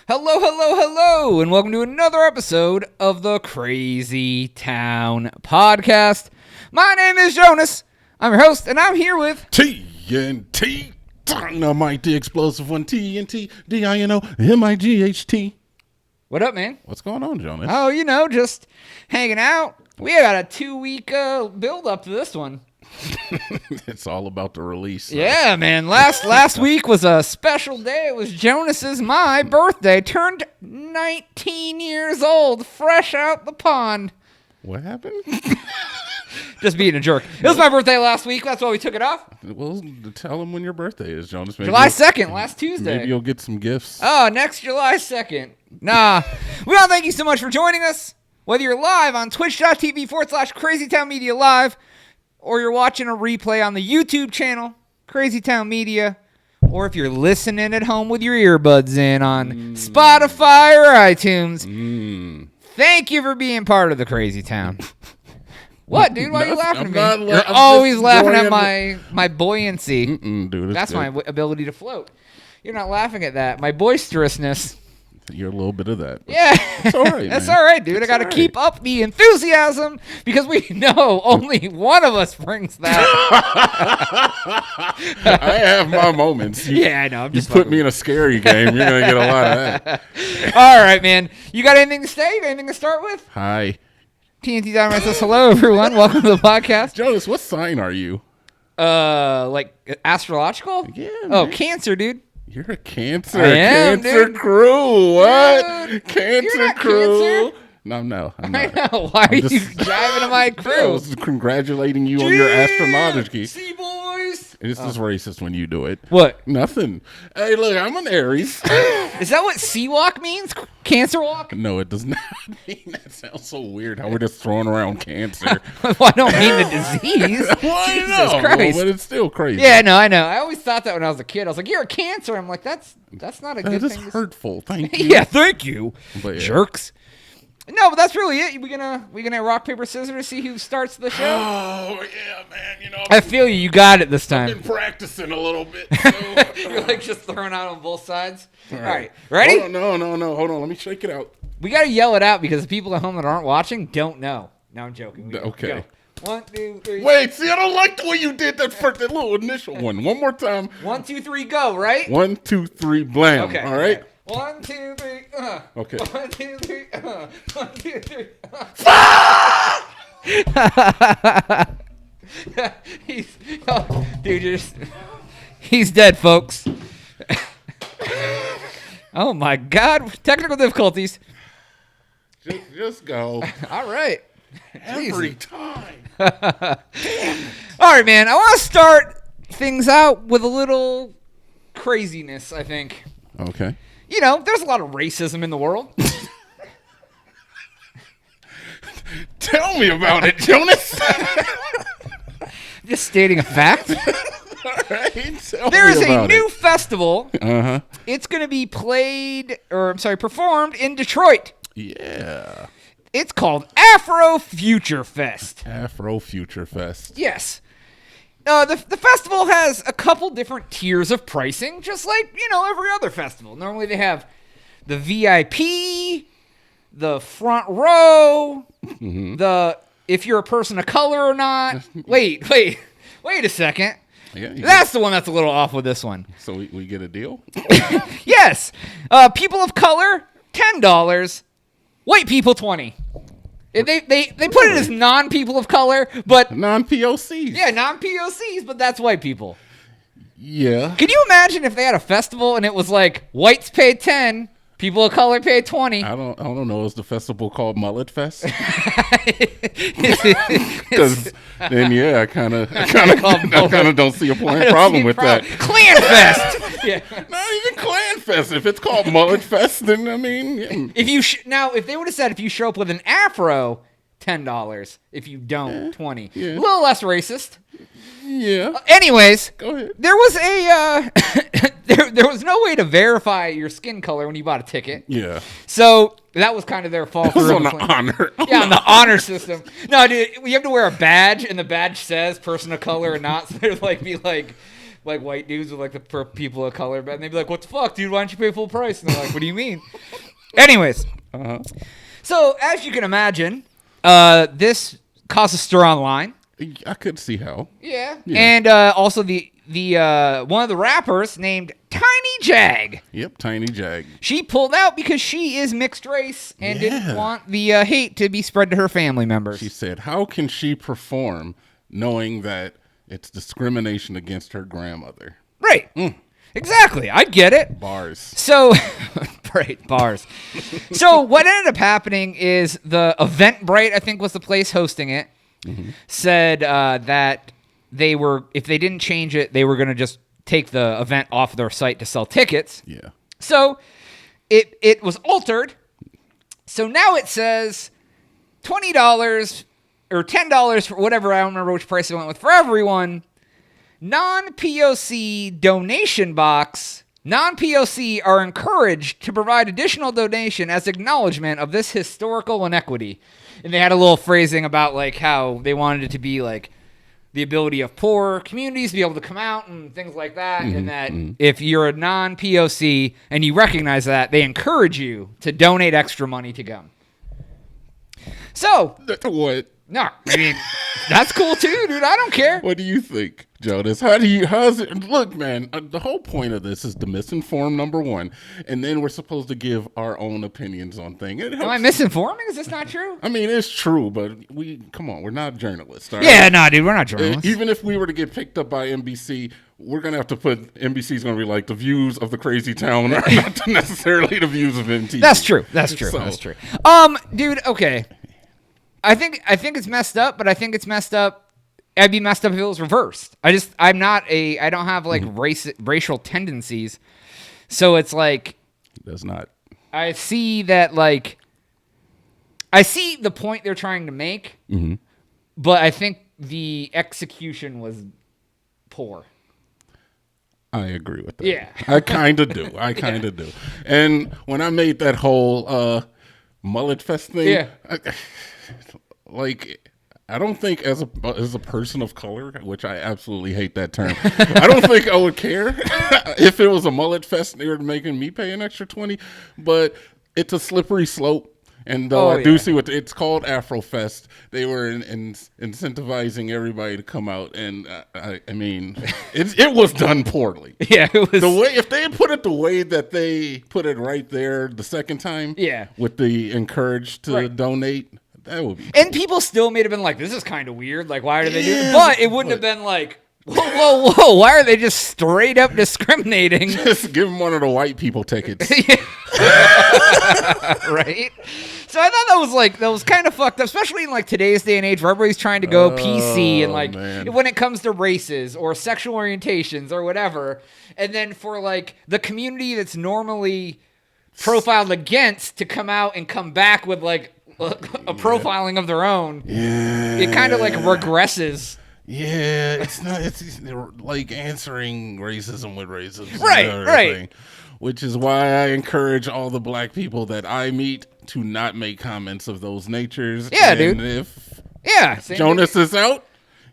Hello, hello, hello, and welcome to another episode of the Crazy Town Podcast. My name is Jonas. I'm your host, and I'm here with TNT, Dynamite, the explosive one, TNT, DINO, MIGHT. What up, man? What's going on, Jonas? Oh, you know, just hanging out. We got a 2-week build up to this one. It's all about the release. Yeah, man. Last week was a special day. It was Jonas's my birthday. Turned 19 years old, fresh out the pond. What happened? Just being a jerk. It was my birthday last week. That's why we took it off. Well, tell them when your birthday is, Jonas. Maybe July 2nd, last Tuesday. Maybe you'll get some gifts. Oh, next July 2nd. Nah. We all thank you so much for joining us. Whether you're live on twitch.tv/CrazyTownMedia Live, or you're watching a replay on the YouTube channel, Crazy Town Media, or if you're listening at home with your earbuds in on Spotify or iTunes, thank you for being part of the Crazy Town. What, dude? Why are you laughing at me? You're always laughing at my buoyancy. Dude, that's my ability to float. You're not laughing at that. My boisterousness. You're a little bit of that. Yeah. It's all right, That's man. all right, dude. It's I got to all right. keep up the enthusiasm because we know only one of us brings that. I have my moments. Yeah, I know. I'm You just put me in a scary game, you're going to get a lot of that. All right, man. You got anything to say? Anything to start with? Hi. TNT Dynamite says hello, everyone. Welcome to the podcast. Jonas, what sign are you? Like astrological? Yeah, Oh, man. Cancer, dude. You're a Cancer. I am, Cancer dude. crew. What? Dude, Cancer you're not crew. Cancer. No, I'm I not. know. Why are you just- driving to my I crew? was congratulating you on your astrology. See, boys. It's just racist when you do it. What? Nothing. Hey, look, I'm an Aries. Is that what Seawalk means? Cancer walk? No, it does not mean that. Sounds so weird how we're just throwing around cancer. Well, I don't mean the disease. Well, I Jesus know, Christ. but it's still crazy. Yeah, no, I know. I always thought that when I was a kid. I was like, "You're a Cancer." I'm like, "That's not a good That is thing." to hurtful. Thank you. Yeah, thank you, But yeah. jerks. No, but that's really it. We gonna rock paper scissors to see who starts the show. Oh, yeah, man. You know, I feel you. You got it this I've time. been practicing a little bit. So, You're like just throwing out on both sides. all All right, ready? Hold on, no. Hold on. Let me shake it out. We gotta yell it out because the people at home that aren't watching don't know. No, I'm joking. Okay. Go. 1, 2, 3. Wait, see, I don't like the way you did that that little initial one. One more time. 1, 2, 3, go. Right? 1, 2, 3, blam. Okay. All right. Okay. 1, 2, 3. Okay. 1, 2, 3. 1, 2, 3. He's dead, folks. Oh my God! Technical difficulties. Just go. All right. Every time. All right, man. I want to start things out with a little craziness. I think. Okay. You know, there's a lot of racism in the world. Tell me about it, Jonas. Just stating a fact. All right. Tell There me is a about new festival. Uh-huh. It's going to be performed in Detroit. Yeah. It's called Afro Future Fest. Afro Future Fest. Yes. The festival has a couple different tiers of pricing, just like, every other festival. Normally they have the VIP, the front row, if you're a person of color or not. Wait a second. Yeah, That's the one that's a little off with this one. so we get a deal? Yes. People of color, $10. White people, $20. They put it as non-people of color, but Non-POCs. yeah, non-POCs, but that's white people. Yeah. Can you imagine if they had a festival and it was like whites pay 10, people of color pay 20? I don't know. Is the festival called Mullet Fest? It's- Because then, yeah, I kind of Mullet. don't see a I don't problem see a with problem. that. Clan Fest. Yeah. Not even Clan Fest. If it's called Mullet Fest, then I mean, yeah. If they would have said if you show up with an afro, $10. If you don't, 20. Yeah. A little less racist. Yeah. Anyways, Go ahead. there was a there was no way to verify your skin color when you bought a ticket. Yeah. So that was kind of their fault. It was for on the claim. honor. Yeah, on the honor system. No, dude, you have to wear a badge, and the badge says person of color or not. So there's be like like white dudes with like the for people of color, and they'd be like, "What the fuck, dude? Why don't you pay full price?" And they're like, "What do you mean?" Anyways, so as you can imagine, this caused a stir online. I could see how. Yeah. And also the one of the rappers named Tiny Jag. Yep, Tiny Jag. She pulled out because she is mixed race and didn't want the hate to be spread to her family members. She said, how can she perform knowing that it's discrimination against her grandmother? Right. Exactly. I get it. Bars. So, right, bars. So what ended up happening is the Eventbrite, I think was the place hosting it, said that they were, if they didn't change it, they were going to just take the event off their site to sell tickets. Yeah. So it was altered. So now it says $20 or $10 for whatever, I don't remember which price it went with, for everyone. Non-POC donation box. Non-POC are encouraged to provide additional donation as acknowledgement of this historical inequity. And they had a little phrasing about like how they wanted it to be like the ability of poor communities to be able to come out and things like that. And that if you're a non-POC and you recognize that, they encourage you to donate extra money to go. So, What? no, I mean, that's cool too, dude. I don't care. What do you think, Jonas? How's it? Look, man, the whole point of this is to misinform, number one, and then we're supposed to give our own opinions on things. Am I misinforming? Is this not true? I mean, it's true, but come on, we're not journalists. All Yeah, right? no, dude, we're not journalists. Even if we were to get picked up by NBC, we're going to have to put, NBC's going to be like, the views of the crazy town are not necessarily the views of MTV. That's true. That's true. So- That's true. Dude, okay. I think it's messed up, but I think it's messed up. I'd be messed up if it was reversed. I don't have like racial tendencies. So it's like, Does not. I see that, like, I see the point they're trying to make, but I think the execution was poor. I agree with that. Yeah. I kind of do. I kind of do. And when I made that whole mullet fest thing, I don't think as a person of color, which I absolutely hate that term, I don't think I would care if it was a mullet fest and they were making me pay an extra $20, but it's a slippery slope. And though I do see what it's called, Afro Fest, they were incentivizing everybody to come out, and I mean, it was done poorly. Yeah, it was. The way, if they had put it the way that they put it right there the second time, with the encourage to donate, that would be. And people still may have been like, "This is kind of weird. Like, why are they doing?" But it wouldn't have been like, "Whoa! Why are they just straight up discriminating?" Just give them one of the white people tickets, right? So I thought that was kind of fucked up, especially in like today's day and age where everybody's trying to go PC and like when it comes to races or sexual orientations or whatever. And then for like the community that's normally profiled against to come out and come back with like a profiling of their own, it kind of like regresses. Yeah, it's not. It's like answering racism with racism, right. Which is why I encourage all the black people that I meet to not make comments of those natures. Yeah, and dude. If Jonas is out,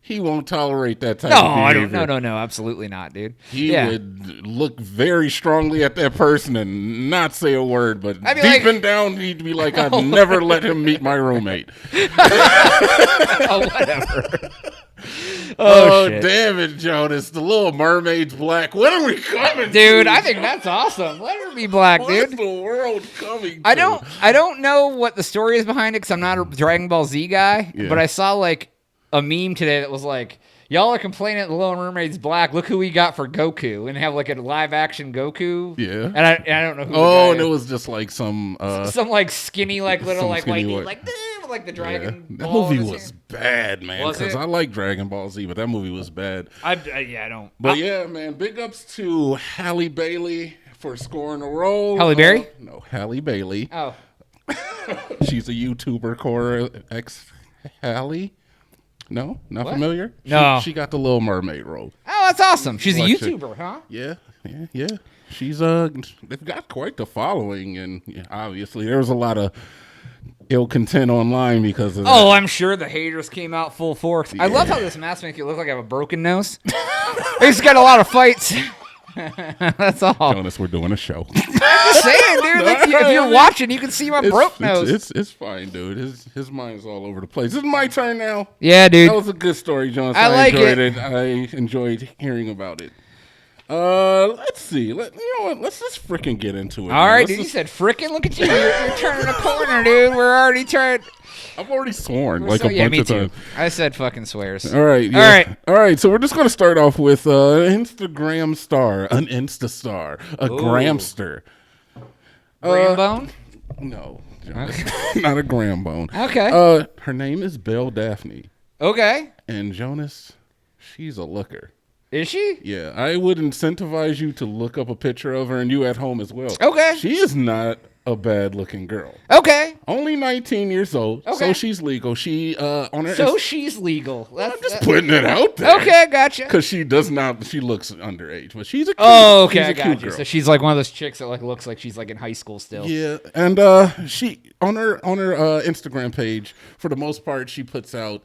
he won't tolerate that type No, of behavior. I don't. No, absolutely not, dude. He would look very strongly at that person and not say a word, but I'd be deep like- and down, he'd be like, I've never let him meet my roommate. Oh, whatever. Oh, shit. damn it, Jonas. The Little Mermaid's black. What are we coming to? Dude, I think that's awesome. Let her be black, What's dude. the world coming to? I don't know what the story is behind it because I'm not a Dragon Ball Z guy, but I saw like a meme today that was like, y'all are complaining that the Little Mermaid's black. Look who we got for Goku, and have like a live action Goku. Yeah. And I don't know who. Oh, the and guy it is. was just like some like skinny, like little, some like skinny white, white- like with like the Dragon That Ball. movie in his was hand. bad, man. Was Because it? I like Dragon Ball Z, but that movie was bad. I don't. But yeah, man, big ups to Halle Bailey for scoring a role. Halle Berry? No, Halle Bailey. Oh, She's a YouTuber, Cora X Halle. No, not familiar. No. She got the Little Mermaid role. oh, that's awesome. She's a Watch it. YouTuber, huh? Yeah. She's they've got quite the following, and obviously there was a lot of ill content online because of that. Oh, I'm sure the haters came out full force. I love how this mask makes you look like I have a broken nose. He's got a lot of fights. That's all. Jonas, we're doing a show. I'm just saying, dude. If you're watching, you can see my broke nose. It's fine, dude. His mind's all over the place. Is it my turn now? Yeah, dude. That was a good story, Jonas. I like enjoyed it. I enjoyed hearing about it. Let's see. You know what? Let's just freaking get into it. All man. right, Let's dude. You just- said frickin'. Look at you. You're turning a corner, dude. We're already trying. I've already sworn like So, a yeah, bunch me of too. times. I said fucking swears. All right. Yeah. All right. All right. So we're just going to start off with an Instagram star, an Insta star, a Gramster. Grambone? No, Jonas, not a gram bone. Okay. Her name is Belle Daphne, Okay. and Jonas, she's a looker. Is she? Yeah, I would incentivize you to look up a picture of her, and you at home as well. Okay. She is not a bad-looking girl. Okay. Only 19 years old, Okay. so she's legal. She on her. So she's legal. I'm just putting it out there. Okay, gotcha. Because she does not. She looks underage, but she's a cute. Oh, okay, she's I a got cute you. girl. So she's like one of those chicks that like looks like she's like in high school still. Yeah, and she on her Instagram page, for the most part, she puts out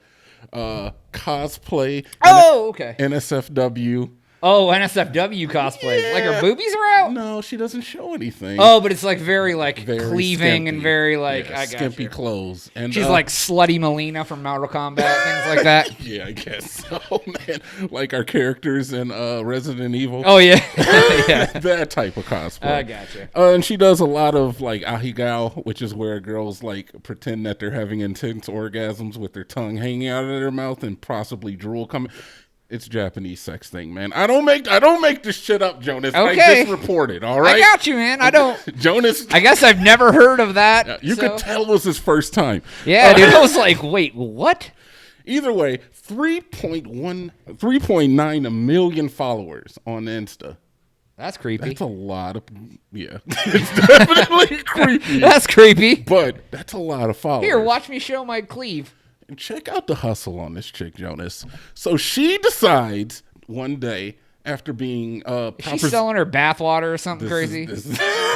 cosplay. Oh, okay. NSFW. Oh, NSFW cosplay. Yeah. Like her boobies are out? No, she doesn't show anything. Oh, but it's like very like Very cleaving and skimpy. very like Yeah, I got skimpy you. clothes, and She's like slutty Melina from Mortal Kombat, things like that. yeah, I guess so, man. Like our characters in Resident Evil. Oh yeah. Yeah. That type of cosplay. I gotcha. And she does a lot of like ahigao, which is where girls like pretend that they're having intense orgasms with their tongue hanging out of their mouth and possibly drool coming. It's Japanese sex thing, man. I don't make this shit up, Jonas. Okay. I just report it, all right? I got you, man. I don't Jonas, I guess I've never heard of that. you so. could tell it was his first time. Yeah, dude. I was like, wait, what? Either way, 3.9 million followers on Insta. That's creepy. That's a lot of, yeah. It's definitely creepy. That's creepy. But that's a lot of followers. Here, watch me show my cleave. And check out the hustle on this chick, Jonas. So she decides one day after being She's selling her bathwater or something crazy. this-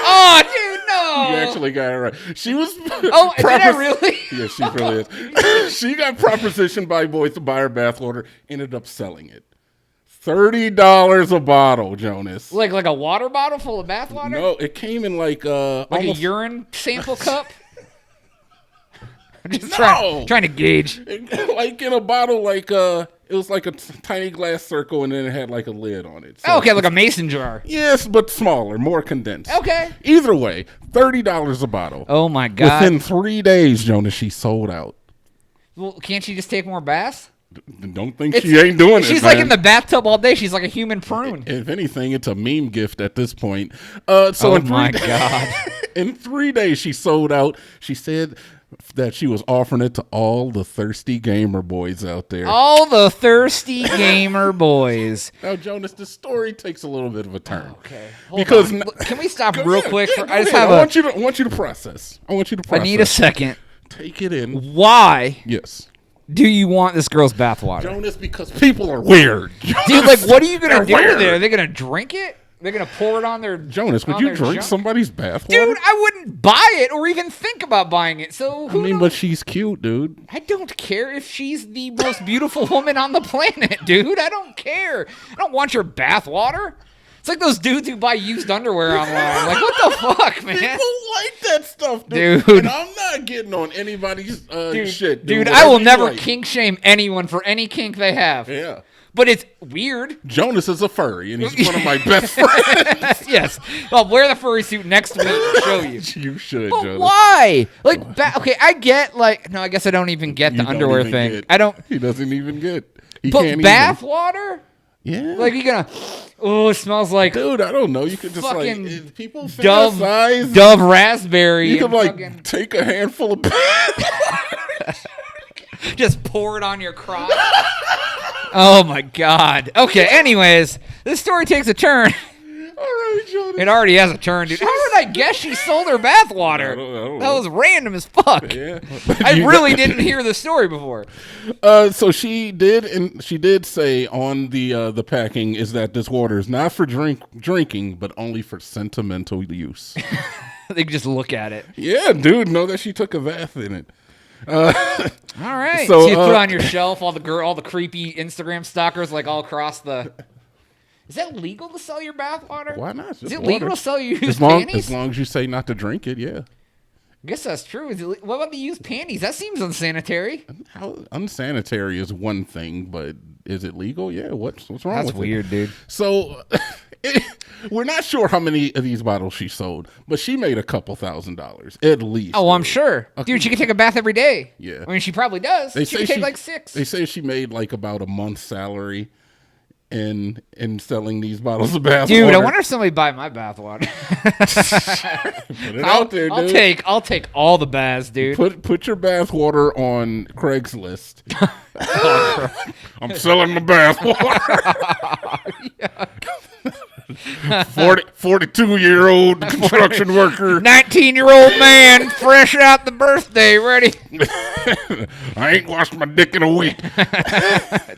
Oh, dude, no. You actually got it right. She was. Oh, did I really? Yeah, she really is. She got propositioned by boys to buy her bathwater. Ended up selling it. $30 a bottle, Jonas. Like a water bottle full of bathwater? No, it came in like Like almost, a urine sample cup? I'm just No. trying to gauge. like in a bottle, like it was like a tiny glass circle, and then it had like a lid on it. So Oh, okay, like a mason jar. yes, but smaller, more condensed. Okay. Either way, $30 a bottle. Oh my god. Within 3 days, Jonas, she sold out. Well, can't she just take more baths? Don't think she ain't doing it. She's man. like in the bathtub all day. She's like a human prune. If anything, it's a meme gift at this point. So Oh in my 3 days, god. in 3 days, she sold out. She said that she was offering it to all the thirsty gamer boys out there. All the thirsty gamer boys. Now, Jonas, the story takes a little bit of a turn. Okay. Because Can we stop Go real ahead. quick? Yeah, I just go ahead. have I want you to process. I need a second. Take it in. Why Yes. do you want this girl's bathwater? Jonas, because people are weird. Dude, like, what are you gonna They're do with weird. it? Are they gonna drink it? They're gonna pour it on their Jonas, would on you their drink junk? somebody's bathwater? Dude, I wouldn't buy it or even think about buying it. So who knows? but she's cute, dude. I don't care if she's the most beautiful woman on the planet, dude. I don't care. I don't want your bathwater. It's like those dudes who buy used underwear online. Like, what the fuck, man? People like that stuff, dude. Dude. And I'm not getting on anybody's shit. Dude, Whatever I will you never like. kink shame anyone for any kink they have. Yeah. But it's weird. Jonas is a furry, and he's one of my best friends. Yes. I'll wear the furry suit next week and show you. You should, But Jonas. why? Like, okay, I get, like, no, I guess I don't even get You the don't underwear even thing. get- I don't. He doesn't even get. He But can't bath water? even. Yeah. Like, you're gonna, oh, it smells like dude, I don't know. You could just like fucking if people Dove fantasize. Dove raspberry. You could and like fucking take a handful of. just pour it on your crotch. Oh my god. Okay, anyways, this story takes a turn. All right, It already has a turn, dude. How did I guess she sold her bathwater? I don't That know. was random as fuck. Yeah. I really didn't hear the story before. So she did say on the packing is that this water is not for drinking, but only for sentimental use. They just look at it. Yeah, dude, know that she took a bath in it. All right. So, So you put on your shelf all the creepy Instagram stalkers like all across the. Is that legal to sell your bathwater? Why not? Is it legal to sell your used As panties? long as you say not to drink it, yeah. I guess that's true. What about the used panties? That seems unsanitary. How unsanitary is one thing, but is it legal? Yeah. What's wrong That's with weird, it? dude. So we're not sure how many of these bottles she sold, but she made a couple $1,000s at least. Oh, I'm sure. Dude, she could take a bath every day. Yeah. I mean, she probably does. She could take like 6. They say she made like about a month's salary in selling these bottles of bath Dude, water. I wonder if somebody buy my bathwater. Put it out there, dude. I'll take all the baths, dude. Put your bath water on Craigslist. I'm selling my bath water. 42-year-old construction worker. 19-year-old man, fresh out the birthday, ready. I ain't washed my dick in a week.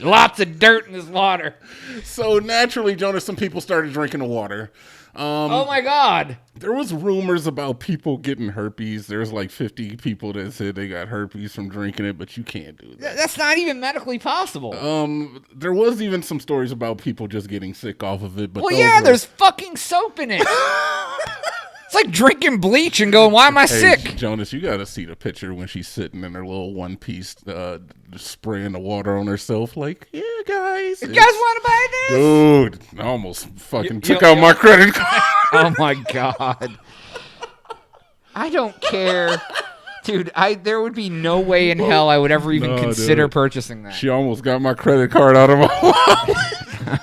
Lots of dirt in this water. So naturally, Jonas, some people started drinking the water. Oh my God. There was rumors about people getting herpes. There's like 50 people that said they got herpes from drinking it, but you can't do that. That's not even medically possible. There was even some stories about people just getting sick off of it. But Well, yeah, there's fucking soap in it. It's like drinking bleach and going, why am I sick? Jonas, you got to see the picture when she's sitting in her little one piece, spraying the water on herself. Like, yeah, guys. You guys want to buy this? Dude, I almost fucking took out my credit card. Oh my God. I don't care. Dude, there would be no way in hell I would ever even consider purchasing that. She almost got my credit card out of my wallet.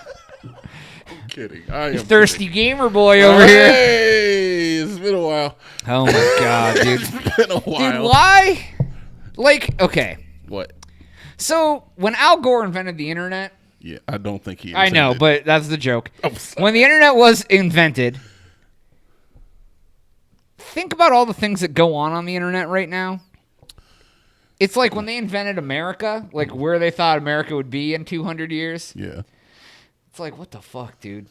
I'm kidding. I am Thirsty kidding. gamer boy over here. Hey, it's been a while. Oh my God, dude. It's been a while. Dude, why? Like, okay. What? So, when Al Gore invented the internet, Yeah, I don't think he I know, intended- but that's the joke. Oh, sorry. When the internet was invented, think about all the things that go on the internet right now. It's like when they invented America, like where they thought America would be in 200 years. Yeah. It's like, what the fuck, dude?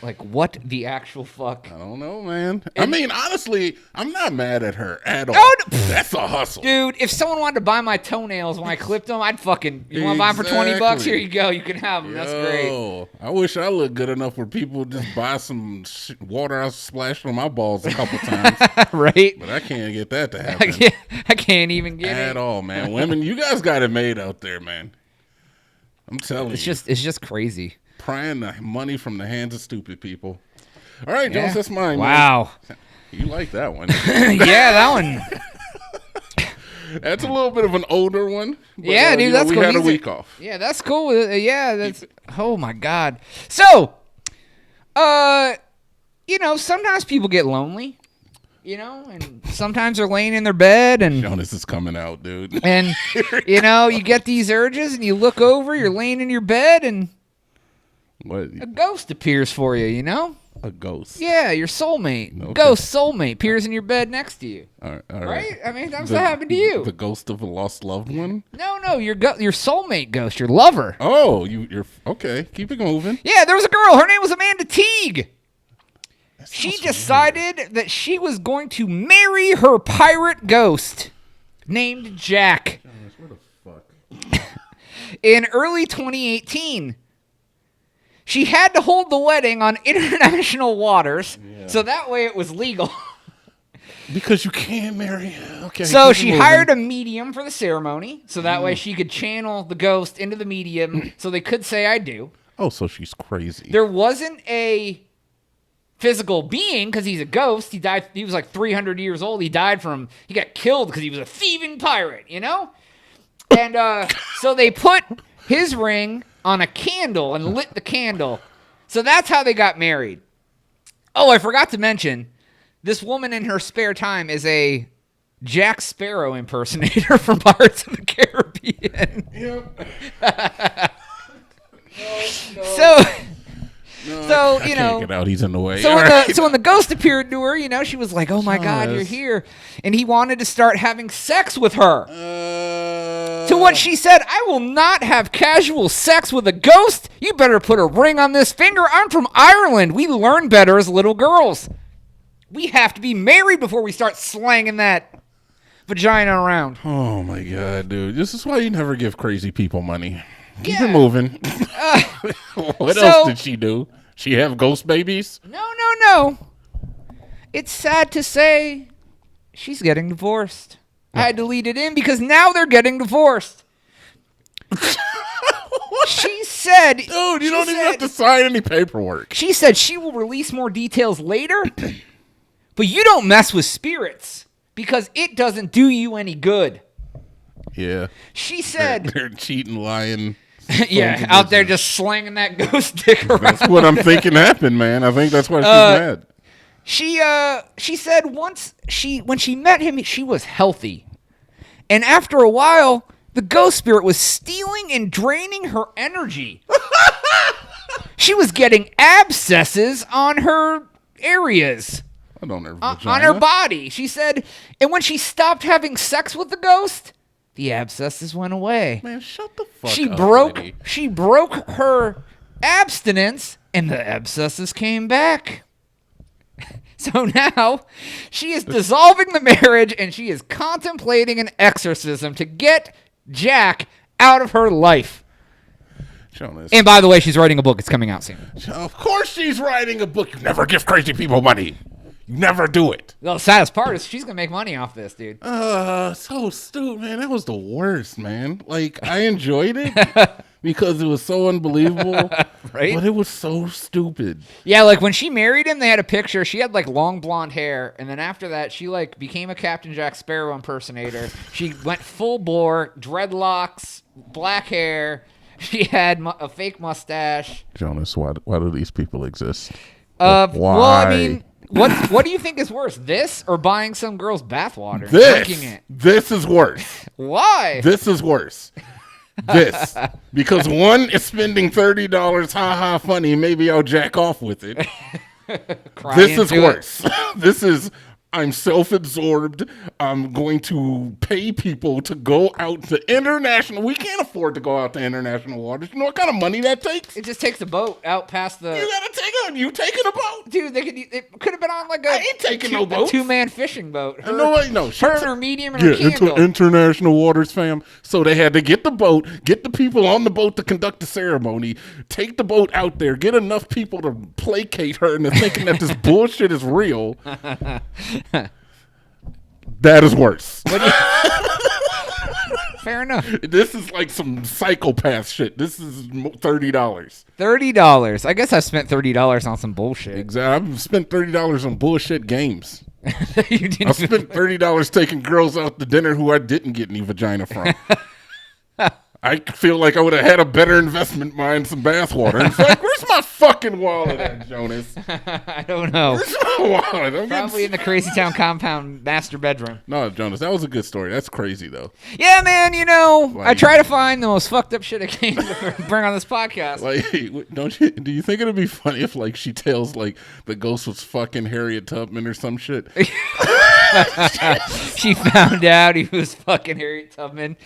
Like, what the actual fuck? I don't know, man. I mean, honestly, I'm not mad at her at all. Oh, no. That's a hustle. Dude, if someone wanted to buy my toenails when I clipped them, I'd fucking, you want to buy them for $20? Exactly. Here you go. You can have them. That's great. Yo, I wish I looked good enough where people just buy some water I splashed on my balls a couple times. Right? But I can't get that to happen I can't even get at it. all, man. Women, you guys got it made out there, man. I'm telling It's you. it's just crazy. Prying the money from the hands of stupid people. All right, Jones, that's mine. Wow. Man. You like that one. Yeah, that one. That's a little bit of an older one. But, Yeah, dude, that's we cool. had a These week off. Yeah, that's cool. Yeah, that's. Oh my God. So, sometimes people get lonely, and sometimes they're laying in their bed and Jonas is coming out, dude. and you get these urges and you look over, you're laying in your bed and What? a ghost appears for you. A ghost. Yeah, your soulmate, Okay. ghost soulmate appears in your bed next to you. All right. Right? I mean, that's what happened to you. The ghost of a lost loved one? No, your soulmate ghost, your lover. Oh, you're okay. Keep it moving. Yeah, there was a girl. Her name was Amanda Teague. She decided that she was going to marry her pirate ghost named Jack. Where the fuck? In early 2018. She had to hold the wedding on international waters, so that way it was legal. Because you can't marry. Okay. So she hired a medium for the ceremony, so that way she could channel the ghost into the medium, so they could say I do. Oh, so she's crazy. There wasn't a physical being because he's a ghost. He died. He was like 300 years old. He got killed because he was a thieving pirate, And so they put his ring on a candle and lit the candle. So that's how they got married. Oh, I forgot to mention, this woman in her spare time is a Jack Sparrow impersonator from Pirates of the Caribbean. Yep. So So, I can't get out. He's in the way. So, All so when the ghost appeared to her, she was like, oh, my God, you're here. And he wanted to start having sex with her. To what she said, I will not have casual sex with a ghost. You better put a ring on this finger. I'm from Ireland. We learn better as little girls. We have to be married before we start slanging that vagina around. Oh, my God, dude. This is why you never give crazy people money. Keep it moving. What else did she do? She have ghost babies? No. It's sad to say she's getting divorced. I had to lead it in because now they're getting divorced. She said... Dude, you don't even have to sign any paperwork. She said she will release more details later, but you don't mess with spirits because it doesn't do you any good. Yeah. She said... They're cheating, lying... Yeah, out there just slanging that ghost dick around. That's what I'm thinking happened, man. I think that's why she's mad. She said when she met him, she was healthy. And after a while, the ghost spirit was stealing and draining her energy. She was getting abscesses on her areas. On her on her body. She said, and when she stopped having sex with the ghost, the abscesses went away. Man, shut the fuck up, lady. She broke her abstinence, and the abscesses came back. So now, she is dissolving the marriage, and she is contemplating an exorcism to get Jack out of her life. Jonas. And by the way, she's writing a book. It's coming out soon. Of course she's writing a book. You never give crazy people money. You never do it. The saddest part is she's going to make money off this, dude. So stupid, man. That was the worst, man. Like, I enjoyed it because it was so unbelievable. Right? But it was so stupid. Yeah, like when she married him, they had a picture. She had like long blonde hair. And then after that, she like became a Captain Jack Sparrow impersonator. She went full bore, dreadlocks, black hair. She had a fake mustache. Jonas, why do these people exist? Why? Well, I mean... What do you think is worse, this or buying some girl's bathwater and drinking it? This is worse. Why? This is worse. This. Because one is spending $30, ha funny, maybe I'll jack off with it. This is worse. This is, I'm self-absorbed. I'm going to pay people to go out to international. We can't afford to go out to international waters. You know what kind of money that takes? It just takes a boat out past the... You gotta take it. You taking a boat? Dude, it could have been on like I ain't taking no boat. A two-man fishing boat. Her and her medium and her candle. Into international waters, fam. So they had to get the boat, get the people on the boat to conduct the ceremony, take the boat out there, get enough people to placate her into thinking that this bullshit is real. That is worse. Fair enough. This is like some psychopath shit. This is $30. $30. I guess I spent $30 on some bullshit. Exactly. I've spent $30 on bullshit games. You didn't. I spent $30 taking girls out to dinner who I didn't get any vagina from. I feel like I would have had a better investment buying some bathwater. In fact, where's my fucking wallet at, Jonas? I don't know. Where's my wallet? Probably in the Crazy Town compound master bedroom. No, Jonas, that was a good story. That's crazy, though. Yeah, man, I try to find the most fucked up shit I can to bring on this podcast. Like, do you think it'd be funny if, like, she tells, like, the ghost was fucking Harriet Tubman or some shit? She found out he was fucking Harriet Tubman.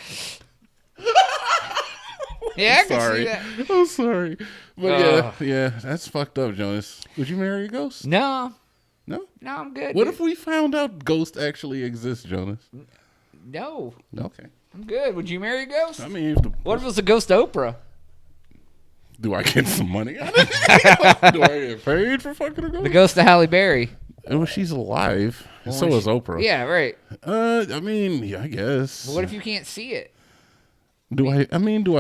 Yeah, I can see that. I'm sorry. But yeah, that's fucked up, Jonas. Would you marry a ghost? No, I'm good. What if we found out ghosts actually exist, Jonas? No. Okay. I'm good. Would you marry a ghost? I mean, what if it was a ghost Oprah? Do I get some money out of it? Do I get paid for fucking a ghost? The ghost of Halle Berry. Well, she's alive. Well, so is Oprah. Yeah, right. I mean, yeah, I guess. But what if you can't see it? Do I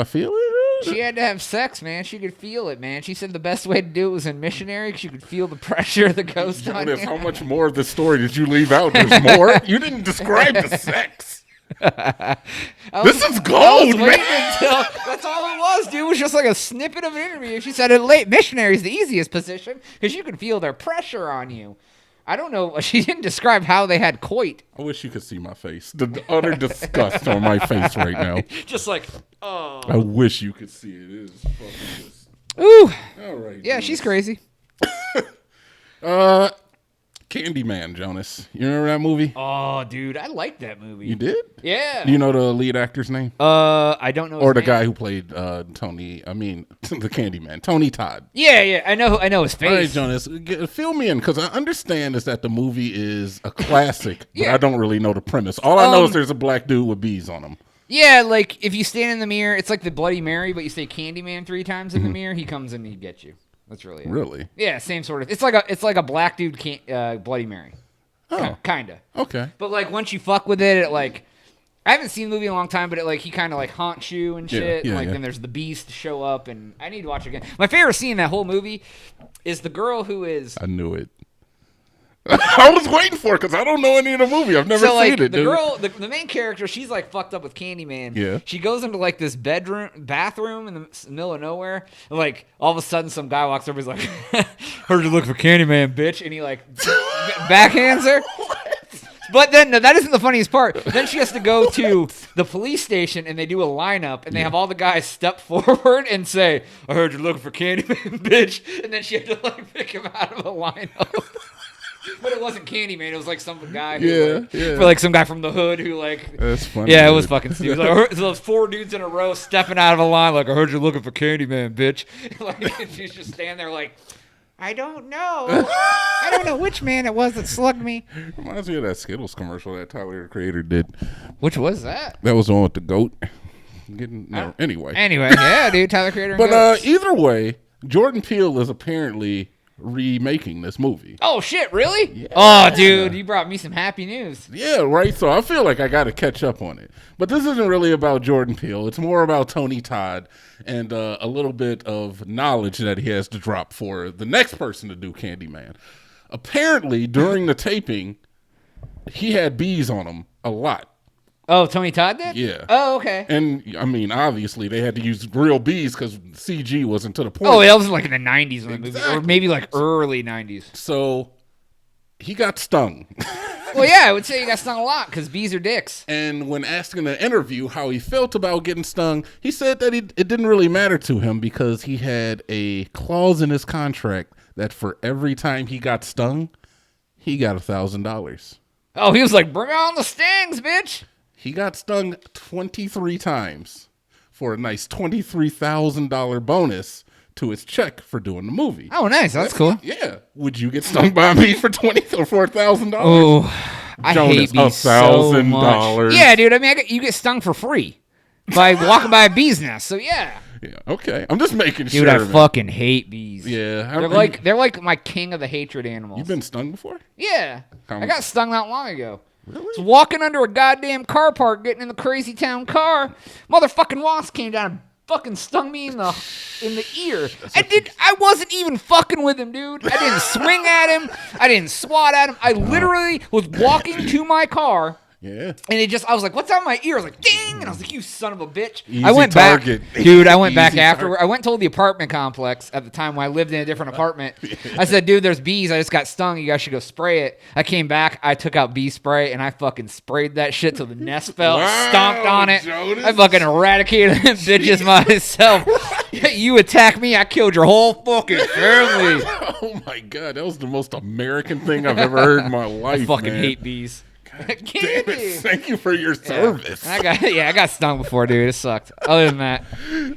feel it? She had to have sex, man. She could feel it, man. She said the best way to do it was in missionary because you could feel the pressure of the ghost on you. How much more of the story did you leave out? There's more? You didn't describe the sex. This is gold, man. That's all it was, dude. It was just like a snippet of an interview. She said missionary is the easiest position because you can feel their pressure on you. I don't know. She didn't describe how they had coit. I wish you could see my face. The utter disgust on my face right now. Just like, oh. I wish you could see it. It is fucking just... Ooh. All right. Yeah, Jonas. she's crazy. Candyman, Jonas. You remember that movie? Oh, dude, I like that movie. You did? Yeah. Do you know the lead actor's name? I don't know. Or the his guy name. who played the Candyman, Tony Todd. Yeah, I know his face. All right, Jonas, fill me in, because I understand is that the movie is a classic, but I don't really know the premise. All I know is there's a black dude with bees on him. Yeah, like if you stand in the mirror, it's like the Bloody Mary, but you say Candyman 3 times in the mirror, he comes and he gets you. That's really it. Really? Yeah, same sort of. It's like a black dude Bloody Mary. Oh, Kinda. okay. But like once you fuck with it, like I haven't seen the movie in a long time, but he kind of like haunts you and shit. Yeah, and then there's the beast show up, and I need to watch it again. My favorite scene in that whole movie is the girl who is. I knew it. I was waiting for it because I don't know any of the movie. I've never seen it. The girl, the main character, she's like fucked up with Candyman. Yeah. She goes into like this bathroom in the middle of nowhere, and like all of a sudden some guy walks over, he's like, "Heard you look for Candyman, bitch," and he like backhands her. But then no, that isn't the funniest part. Then she has to go to the police station, and they do a lineup, and they have all the guys step forward and say, "I heard you're looking for Candyman, bitch," and then she had to like pick him out of a lineup. But it wasn't Candyman. It was like some guy who, for like some guy from the hood who like. That's funny. Yeah, it was fucking stupid. Like, so those 4 dudes in a row stepping out of a line like, "I heard you're looking for Candyman, bitch." Like, and she's just standing there like, "I don't know. I don't know which man it was that slugged me." Reminds me of that Skittles commercial that Tyler the Creator did. Which was that? That was the one with the goat. Anyway. Anyway, yeah, dude, Tyler the Creator. But either way, Jordan Peele is apparently remaking this movie. Oh shit, really? Yeah. Oh, dude, you brought me some happy news. Yeah, right. So I feel like I got to catch up on it. But this isn't really about Jordan Peele. It's more about Tony Todd and a little bit of knowledge that he has to drop for the next person to do Candyman. Apparently, during the taping, he had bees on him a lot. Oh, Tony Todd did? Yeah. Oh, okay. And, I mean, obviously, they had to use real bees because CG wasn't to the point. Oh, that was like in the 90s when the movie, or maybe like early 90s. So, he got stung. Well, yeah, I would say he got stung a lot because bees are dicks. And when asked in an interview how he felt about getting stung, he said that it didn't really matter to him because he had a clause in his contract that for every time he got stung, he got $1,000. Oh, he was like, "Bring on the stings, bitch." He got stung 23 times for a nice $23,000 bonus to his check for doing the movie. Oh, nice. That's cool. Yeah. Would you get stung by me for $1,000? Oh, I hate bees so much. Yeah, dude. I mean, you get stung for free by walking by a bee's nest. So yeah. Yeah. Okay. I'm just making sure. Dude, I fucking hate bees. Yeah. They're like my king of the hatred animals. You've been stung before? Yeah. I got stung not long ago. Really? I was walking under a goddamn car park, getting in the crazy town car. Motherfucking wasp came down and fucking stung me in the ear. I wasn't even fucking with him, dude. I didn't swing at him. I didn't swat at him. I literally was walking to my car. Yeah. And I was like, "What's on my ear?" I was like, "Ding!" And I was like, "You son of a bitch." Easy I went target. back. Dude, I went back afterward. I went and told the apartment complex at the time when I lived in a different apartment. I said, "Dude, there's bees. I just got stung. You guys should go spray it." I came back. I took out bee spray, and I fucking sprayed that shit till the nest fell. Wow, stomped on it. Jonas. I fucking eradicated them bitches myself. You attack me, I killed your whole fucking family. Oh, my God. That was the most American thing I've ever heard in my life, I fucking man. hate bees. Damn it. Thank you for your service. I got stung before, dude. It sucked. Other than that,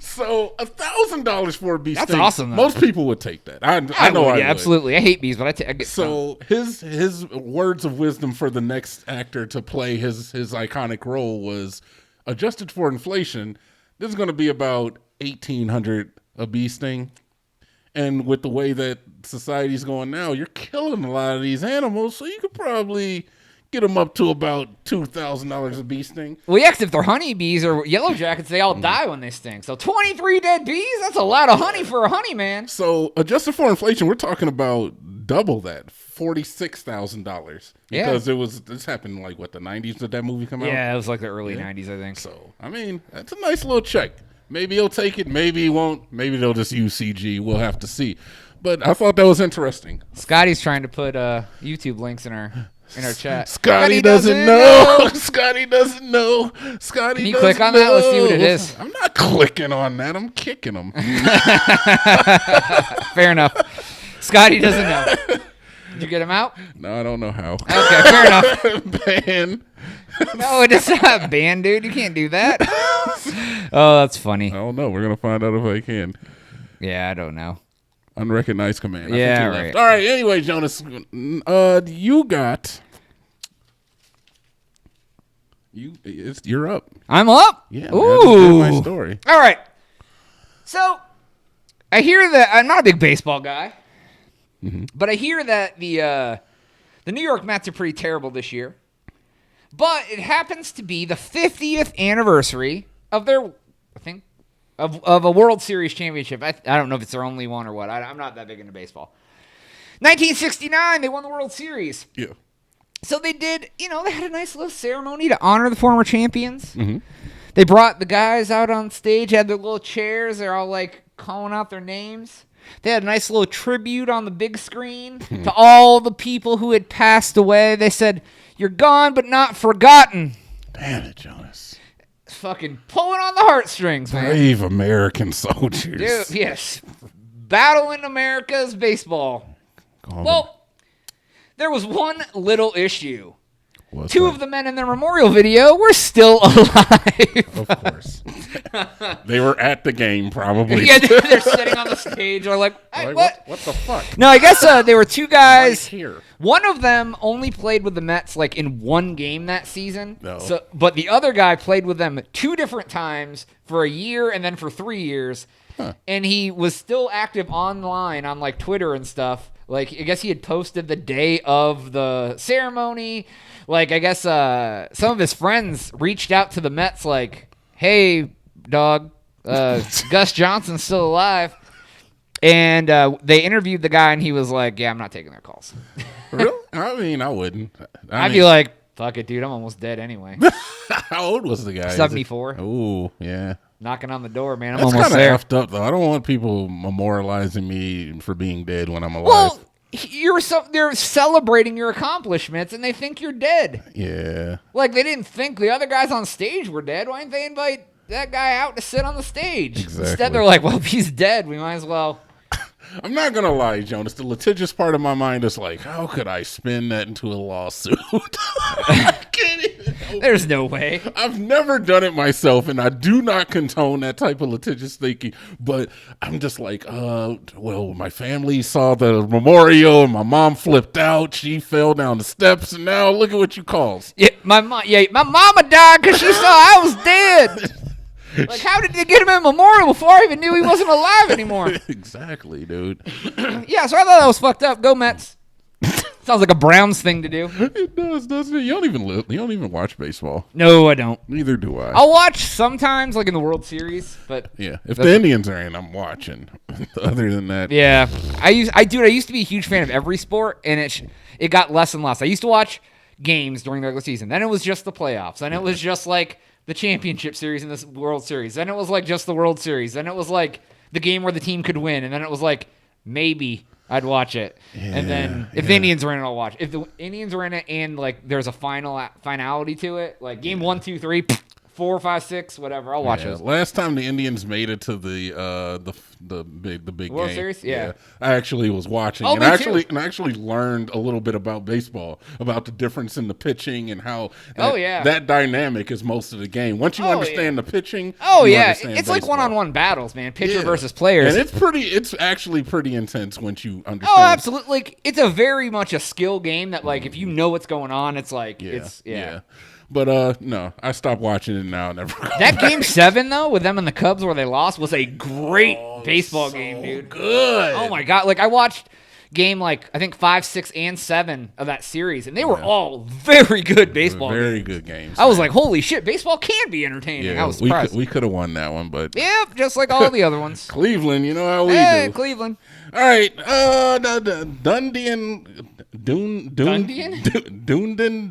so $1,000 for a bee that's sting. awesome. Though. Most people would take that. I know would, I would. Absolutely. I hate bees, but I get so stung. his words of wisdom for the next actor to play his iconic role was, adjusted for inflation, this is going to be about $1,800 a bee sting. And with the way that society's going now, you're killing a lot of these animals, so you could probably get them up to about $2,000 a bee sting. Well, yeah, 'cause if they're honeybees or yellow jackets, they all die when they sting. So 23 dead bees, that's a lot of honey for a honey man. So adjusted for inflation, we're talking about double that, $46,000. Yeah. Because this happened like, what, the 90s did that movie come out? Yeah, it was like the early 90s, I think. So, I mean, that's a nice little check. Maybe he'll take it, maybe he won't. Maybe they'll just use CG. We'll have to see. But I thought that was interesting. Scotty's trying to put YouTube links in our in our chat. Scotty doesn't know. Scotty doesn't know. Scotty Can you doesn't click on know. that? Let's see what it is. I'm not clicking on that. I'm kicking him. Fair enough. Scotty doesn't know. Did you get him out? No, I don't know how. Okay, fair enough. Ban. No, it's not banned, dude. You can't do that. Oh, that's funny. I don't know. We're going to find out if I can. Yeah, I don't know. Unrecognized command. Yeah, I think right. left. All right. Anyway, Jonas, you're up. I'm up? Yeah. Ooh. Man, my story. All right. So, I hear that I'm not a big baseball guy, but I hear that the New York Mets are pretty terrible this year. But it happens to be the 50th anniversary of their, I think, of a World Series championship. I don't know if it's their only one or what. I'm not that big into baseball. 1969, they won the World Series. Yeah. So they did, they had a nice little ceremony to honor the former champions. Mm-hmm. They brought the guys out on stage, had their little chairs. They're all like calling out their names. They had a nice little tribute on the big screen to all the people who had passed away. They said, "You're gone, but not forgotten." Damn it, Jonas. Fucking pulling on the heartstrings, man. Brave American soldiers. Dude, yes. Battling America's baseball. Well, there was one little issue. What's Two that? of the men in their memorial video were still alive. Of course. They were at the game, probably. Yeah, they're sitting on the stage. They're like, hey, Like, what the fuck? No, I guess they were two guys. Right here. One of them only played with the Mets like in one game that season. No. But the other guy played with them 2 different times for a year and then for 3 years. Huh. And he was still active online on like Twitter and stuff. Like, I guess he had posted the day of the ceremony. Like, I guess some of his friends reached out to the Mets like, "Hey, dog, Gus Johnson's still alive." And they interviewed the guy, and he was like, "Yeah, I'm not taking their calls." Really? I mean, I wouldn't. I'd be like, "Fuck it, dude. I'm almost dead anyway." how old was the guy? 74. Oh, yeah. Knocking on the door, man. I'm That's almost kind of there. effed up, though. I don't want people memorializing me for being dead when I'm alive. Well, they're celebrating your accomplishments, and they think you're dead. Yeah. Like, they didn't think the other guys on stage were dead. Why didn't they invite that guy out to sit on the stage? Exactly. Instead, they're like, well, if he's dead, we might as well. I'm not going to lie, Jonas. The litigious part of my mind is like, how could I spin that into a lawsuit? I can't even. There's no way. I've never done it myself, and I do not condone that type of litigious thinking. But I'm just like, well, my family saw the memorial, and my mom flipped out. She fell down the steps, and now look at what you calls. Yeah, my mama died because she saw I was dead. Like, how did they get him in memorial before I even knew he wasn't alive anymore? Exactly, dude. Yeah, so I thought that was fucked up. Go Mets. Sounds like a Browns thing to do. It does, doesn't it? You don't even watch baseball. No, I don't. Neither do I. I'll watch sometimes, like in the World Series, but Yeah, if the Indians are in, I'm watching. Other than that, yeah, I used to be a huge fan of every sport, and it got less and less. I used to watch games during the regular season. Then it was just the playoffs. Then it was just like the championship series and the World Series. Then it was like just the World Series. Then it was like the game where the team could win. And then it was like maybe I'd watch it. And then if the Indians were in it, I'll watch. If the Indians were in it and like there's a finality to it, like game 1, 2, 3, 4, 5, 6, whatever, I'll watch those. Last time the Indians made it to the big World game, Series? Yeah. I actually was watching, Oh, and me I actually learned a little bit about baseball, about the difference in the pitching and how that dynamic is most of the game. Once you understand the pitching, you understand it's like baseball. one-on-one battles, man. Pitcher versus players, and it's actually pretty intense once you understand. Oh, absolutely! Like it's a very much a skill game that, like, if you know what's going on, it's like yeah. But no, I stopped watching it now. Never. That game 7 though, with them and the Cubs where they lost, was a great baseball game, dude. Good. Oh my god! Like I watched game like I think 5, 6, and 7 of that series, and they were all very good baseball. Very games. good games. I was like, holy shit, baseball can be entertaining. Yeah, I was surprised. We could have won that one, but Yep, just like all the other ones. Cleveland, you know how we do. Cleveland. All right, Dundee and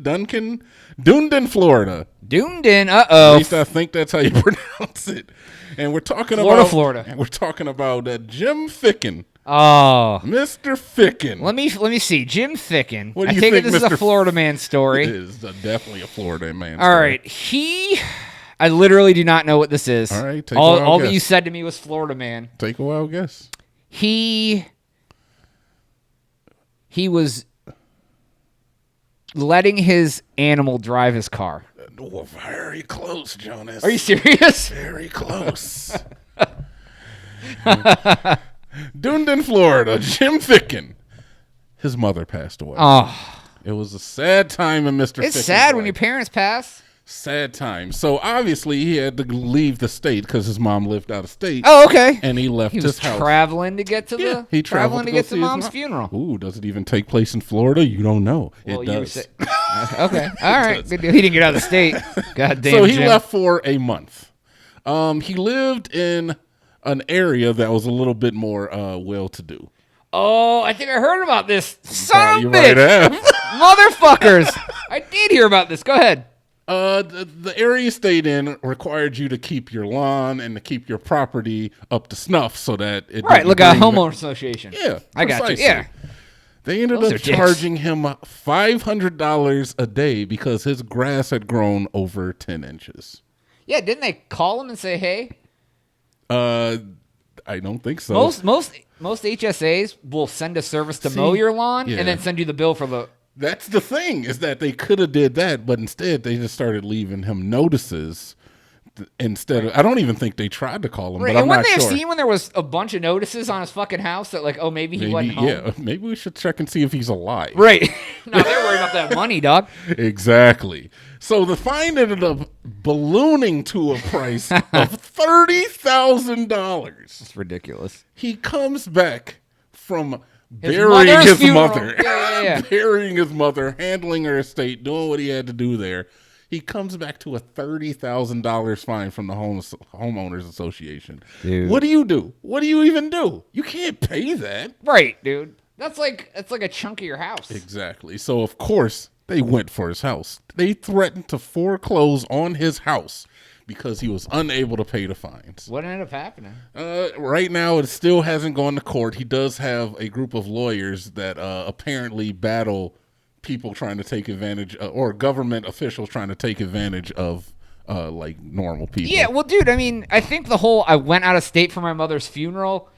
Duncan, Florida. Dunedin, At least I think that's how you pronounce it. And we're talking Florida. And we're talking about Jim Ficken. Oh. Mr. Ficken. Let me see. Jim Ficken. What do I you think think this is a Mr. Florida man story. It is definitely a Florida man All story. right. I literally do not know what this is. All right. Take All a that guess. you said to me was Florida man. Take a wild guess. He was letting his animal drive his car. Oh, very close, Jonas. Are you serious? Very close. Dunedin, Florida. Jim Ficken. His mother passed away. Oh. It was a sad time in Mr. It's Ficken's sad when life. your parents pass. Sad time. So obviously he had to leave the state because his mom lived out of state. Oh, okay. And he left He his was house. traveling to get to Yeah, he traveled to go get see to his mom's mom. funeral. Ooh, does it even take place in Florida? You don't know. Well, it you does. okay. All right. Good deal. He didn't get out of the state. God damn. So he Jim. left for a month. He lived in an area that was a little bit more well-to-do. Oh, I think I heard about this. Son You of a might bitch. have. Motherfuckers. I did hear about this. Go ahead. The area you stayed in required you to keep your lawn and to keep your property up to snuff so that it Right, didn't like a bring homeowner association. Yeah, I got you. precisely. Yeah. They ended Those up are dicks. charging him $500 a day because his grass had grown over 10 inches. Yeah, didn't they call him and say, hey? I don't think so. Most HSAs will send a service to mow your lawn yeah. and then send you the bill for the... That's the thing, is that they could have did that, but instead they just started leaving him notices instead of... I don't even think they tried to call him, Right, but I'm and not wouldn't they sure. have seen when there was a bunch of notices on his fucking house that like, oh, maybe he wasn't home? Yeah, maybe we should check and see if he's alive. Right. No, they're worried about that money, dog. Exactly. So the fine ended up ballooning to a price of $30,000. It's ridiculous. He comes back from His burying mother's his funeral. mother, Yeah. burying his mother, handling her estate, doing what he had to do there. He comes back to a $30,000 fine from the homeowners association. Dude. What do you do? What do you even do? You can't pay that. Right, dude. That's like a chunk of your house. Exactly. So of course they went for his house. They threatened to foreclose on his house because he was unable to pay the fines. What ended up happening? Right now, it still hasn't gone to court. He does have a group of lawyers that apparently battle people trying to take advantage, or government officials trying to take advantage of like normal people. Yeah, well, dude, I mean, I think the whole I went out of state for my mother's funeral,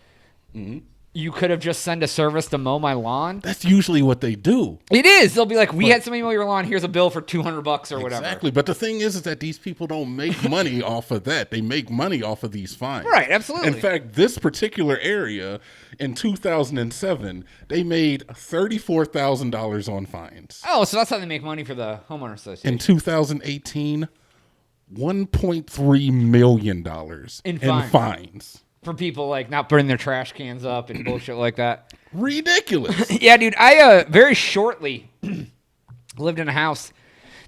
you could have just sent a service to mow my lawn. That's usually what they do. It is. They'll be like, we had somebody mow your lawn. Here's a bill for $200 or whatever. Exactly. But the thing is that these people don't make money off of that. They make money off of these fines. Right, absolutely. In fact, this particular area in 2007, they made $34,000 on fines. Oh, so that's how they make money for the homeowner association. In 2018, $1.3 million in fines. For people like not burning their trash cans up and bullshit like that. Ridiculous. Yeah, dude. I very shortly lived in a house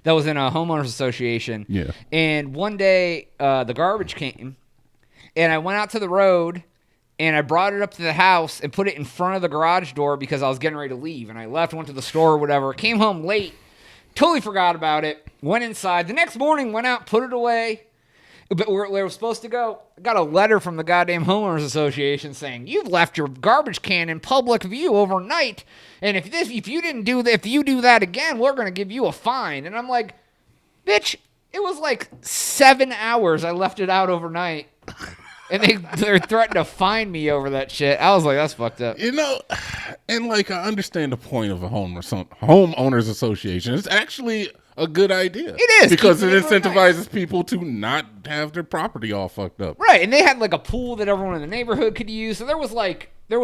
that was in a homeowners association. Yeah. And one day the garbage came, and I went out to the road, and I brought it up to the house and put it in front of the garage door because I was getting ready to leave. And I left, went to the store or whatever. Came home late, totally forgot about it. Went inside. The next morning, went out, put it away. But where it was supposed to go, I got a letter from the goddamn homeowners association saying you've left your garbage can in public view overnight, and if you do that again, we're gonna give you a fine. And I'm like, bitch, it was like 7 hours I left it out overnight, and they're threatening to fine me over that shit. I was like, that's fucked up. You know, and like I understand the point of a homeowners association. It's actually a good idea. It is. Because it Keep it incentivizes nice. people to not have their property all fucked up. Right, and they had like a pool that everyone in the neighborhood could use. So there was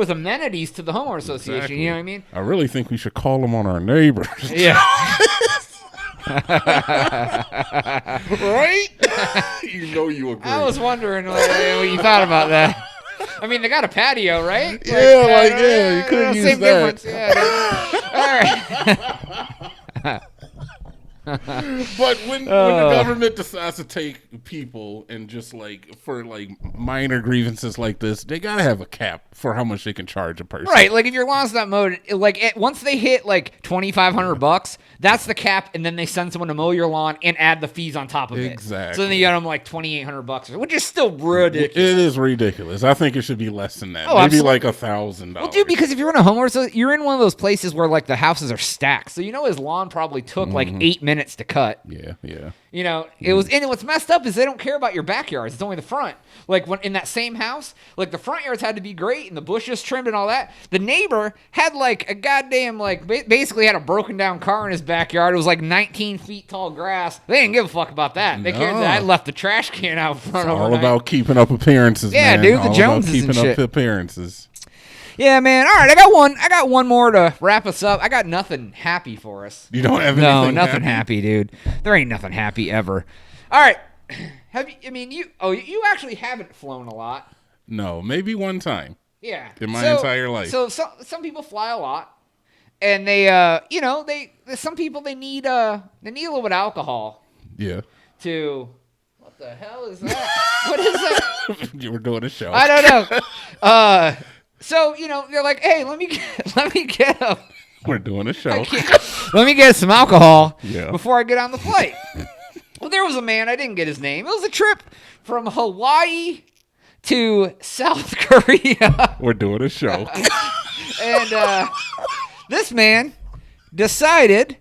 amenities to the homeowner association. Exactly. You know what I mean? I really think we should call them on our neighbors. Yeah. Right? You know you agree. I was wondering what you thought about that. I mean, they got a patio, right? You could use same that. difference. Yeah. All right. But when the government decides to take people and just like for like minor grievances like this, they gotta have a cap for how much they can charge a person. Right, like if your lawn's not mowed, once they hit like $2,500, that's the cap, and then they send someone to mow your lawn and add the fees on top of it. Exactly. So then you get them like $2,800, which is still ridiculous. It is ridiculous. I think it should be less than that. Oh, Maybe absolutely. like $1,000. Well, dude, because if you're in a homeowner, so you're in one of those places where like the houses are stacked, so his lawn probably took like 8 minutes to cut. Yeah. It was, and what's messed up is they don't care about your backyards. It's only the front. Like when in that same house, like the front yards had to be great and the bushes trimmed and all that. The neighbor had like a goddamn basically had a broken down car in his backyard. It was like 19 feet tall grass. They didn't give a fuck about that. They cared that I left the trash can out front. All about keeping up appearances. Yeah, man. dude, the all Joneses about keeping and up shit. appearances. Yeah, man. All right, I got one more to wrap us up. I got nothing happy for us. You don't have anything No, nothing happy, dude. There ain't nothing happy ever. All right. You actually haven't flown a lot. No, maybe one time. Yeah. In my entire life. So some people fly a lot, and they some people they need a little bit of alcohol. Yeah. To what the hell is that? What is that? You were doing a show. I don't know. So they're like, hey, let me get a. We're doing a show. Let me get some alcohol Yeah. before I get on the flight. Well, there was a man, I didn't get his name. It was a trip from Hawaii to South Korea. We're doing a show. And this man decided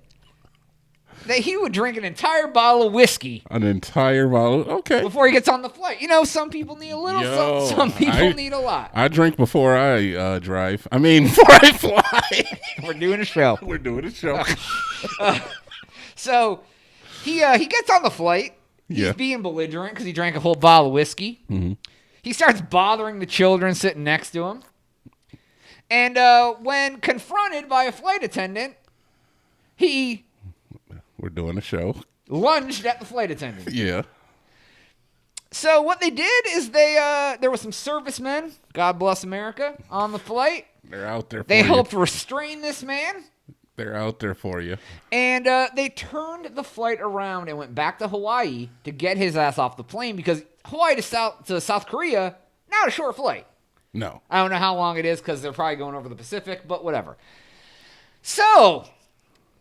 that he would drink an entire bottle of whiskey An entire bottle. Okay. before he gets on the flight. Some people need a little, some people need a lot. I drink before I drive. I mean, before I fly. We're doing a show. We're doing a show. So he gets on the flight. He's Yeah. being belligerent because he drank a whole bottle of whiskey. Mm-hmm. He starts bothering the children sitting next to him. And when confronted by a flight attendant, he We're doing a show. lunged at the flight attendant. Yeah. So what they did is there were some servicemen, God bless America, on the flight. They're out there for They you. helped restrain this man. They're out there for you. And they turned the flight around and went back to Hawaii to get his ass off the plane because Hawaii to South Korea, not a short flight. No. I don't know how long it is because they're probably going over the Pacific, but whatever. So,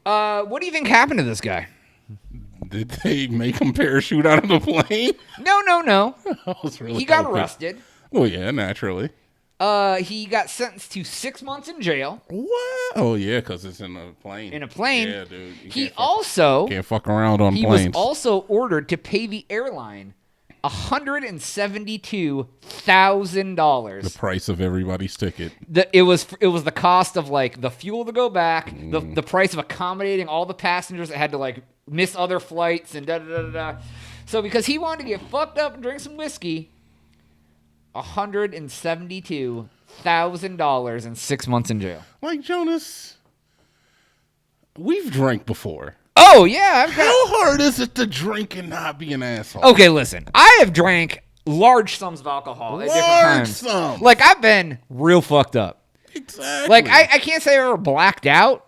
what do you think happened to this guy? Did they make him parachute out of the plane? No. I was really He got hoping. arrested. Well, yeah, naturally. He got sentenced to 6 months in jail. What? Oh, yeah, because it's in a plane. In a plane. Yeah, dude. You He can't also can't fuck around on he planes. was also ordered to pay the airline $172,000. The price of everybody's ticket. It was the cost of like the fuel to go back, the price of accommodating all the passengers that had to like miss other flights and da da da da. So because he wanted to get fucked up and drink some whiskey, $172,000 and 6 months in jail. Like, Jonas, we've drank before. Oh yeah, How hard is it to drink and not be an asshole? Okay, listen. I have drank large sums of alcohol at different Large times. sums. Like I've been real fucked up. Exactly. Like I can't say I've ever blacked out,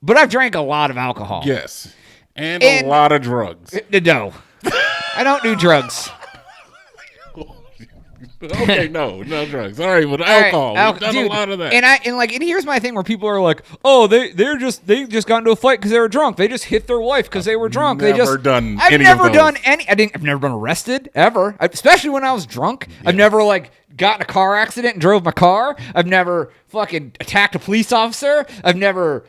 but I've drank a lot of alcohol. Yes. And And- a lot of drugs. No. I don't do drugs. Okay, no drugs. All right, but alcohol. We've done Dude, a lot of that. And here's my thing where people are like, oh, they just got into a fight because they were drunk. They just hit their wife because they were drunk. Never done I've any never of those. done any. I've never been arrested ever, especially when I was drunk. Yeah. I've never like got in a car accident and drove my car. I've never fucking attacked a police officer. I've never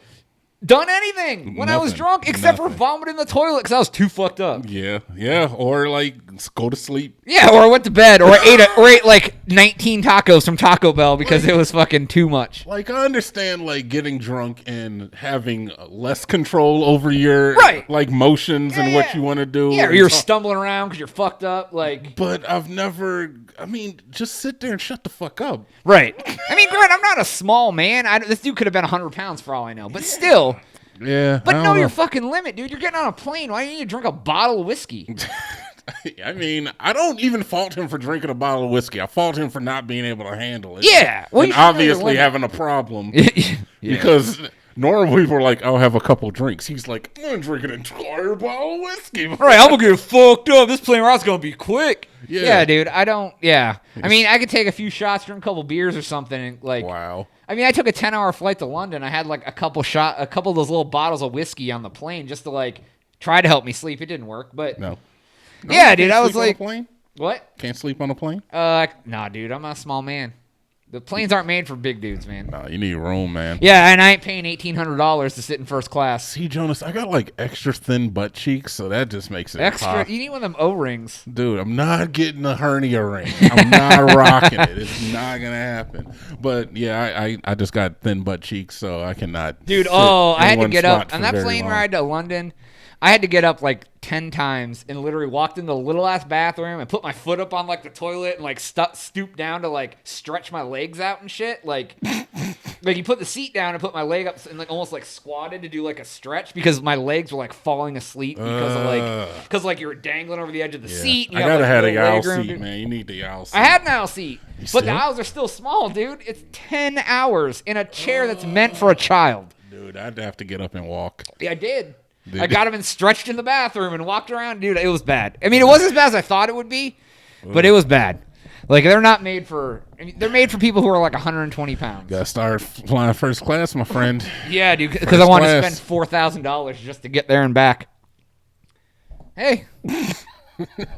done anything when I was Nothing. drunk except for Nothing. vomit in the toilet because I was too fucked up. Yeah, or like go to sleep. Yeah, or I went to bed, or ate like 19 tacos from Taco Bell because it was fucking too much. Like, I understand, like, getting drunk and having less control over your Right. like motions and what yeah. you want to do. Yeah, or and you're so- stumbling around because you're fucked up. Like, But I've never. I mean, just sit there and shut the fuck up. right. I mean, granted, I'm not a small man. This dude could have been 100 pounds for all I know. But still. Yeah, But I know don't your fucking limit, dude. You're getting on a plane. Why do you need to drink a bottle of whiskey? I mean, I don't even fault him for drinking a bottle of whiskey. I fault him for not being able to handle it. Yeah. Well, and you should know your obviously limit. having a problem Yeah. because normal people are like, I'll have a couple drinks. He's like, I'm gonna drink an entire bottle of whiskey. Right, I'm going to get fucked up. This plane ride's going to be quick. Yeah, dude. I don't. Yeah. I mean, I could take a few shots, drink a couple beers or something. And, like, wow. I mean, I took a 10-hour flight to London. I had like a couple of those little bottles of whiskey on the plane just to like try to help me sleep. It didn't work, but No, yeah, dude. I was like, plane? What? Can't sleep on a plane? Nah, dude. I'm not a small man. The planes aren't made for big dudes, man. No, you need room, man. Yeah, and I ain't paying $1,800 to sit in first class. See, Jonas, I got like extra thin butt cheeks, so that just makes it Extra. pop. You need one of them O-rings. Dude, I'm not getting a hernia ring. I'm not rocking it. It's not gonna happen. But yeah, I just got thin butt cheeks, so I cannot. Dude, I had to get up on that plane ride to London. I had to get up like 10 times and literally walked into the little ass bathroom and put my foot up on like the toilet and like stoop down to like stretch my legs out and shit. Like you put the seat down and put my leg up and like almost like squatted to do like a stretch because my legs were like falling asleep because like you were dangling over the edge of the seat. And I gotta have a aisle seat, man. You need the aisle seat. I had an aisle seat, but the aisles are still small, dude. It's 10 hours in a chair that's meant for a child. Dude, I'd have to get up and walk. Yeah, I did. Dude. I got him and stretched in the bathroom and walked around. Dude, it was bad. I mean, it wasn't as bad as I thought it would be, but it was bad. Like, they're not made for... I mean, they're made for people who are like 120 pounds. Gotta start flying first class, my friend. Yeah, dude, because I wanted to spend $4,000 just to get there and back. Hey.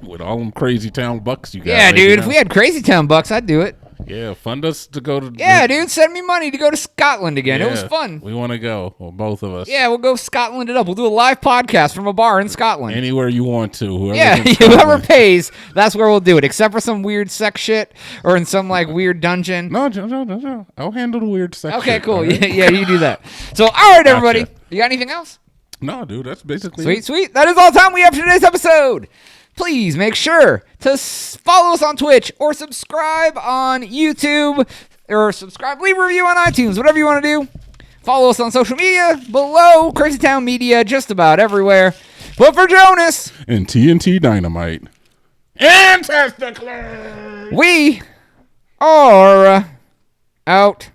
With all them crazy town bucks you got. Yeah, dude, if we had crazy town bucks, I'd do it. Yeah, fund us to go to... Yeah, dude, send me money to go to Scotland again. It was fun. We want to go. Well, both of us. Yeah, we'll go Scotland it up. We'll do a live podcast from a bar in Scotland. Anywhere you want to. Whoever pays, that's where we'll do it. Except for some weird sex shit or in some like weird dungeon. No. I'll handle the weird sex Okay, shit, cool. Right? Yeah, you do that. So, all right, everybody. You got anything else? No, dude, that's basically Sweet. That is all the time we have for today's episode. Please make sure to follow us on Twitch or subscribe on YouTube or leave a review on iTunes, whatever you want to do. Follow us on social media below Crazy Town Media, just about everywhere. But for Jonas and TNT Dynamite and Testicles, we are out.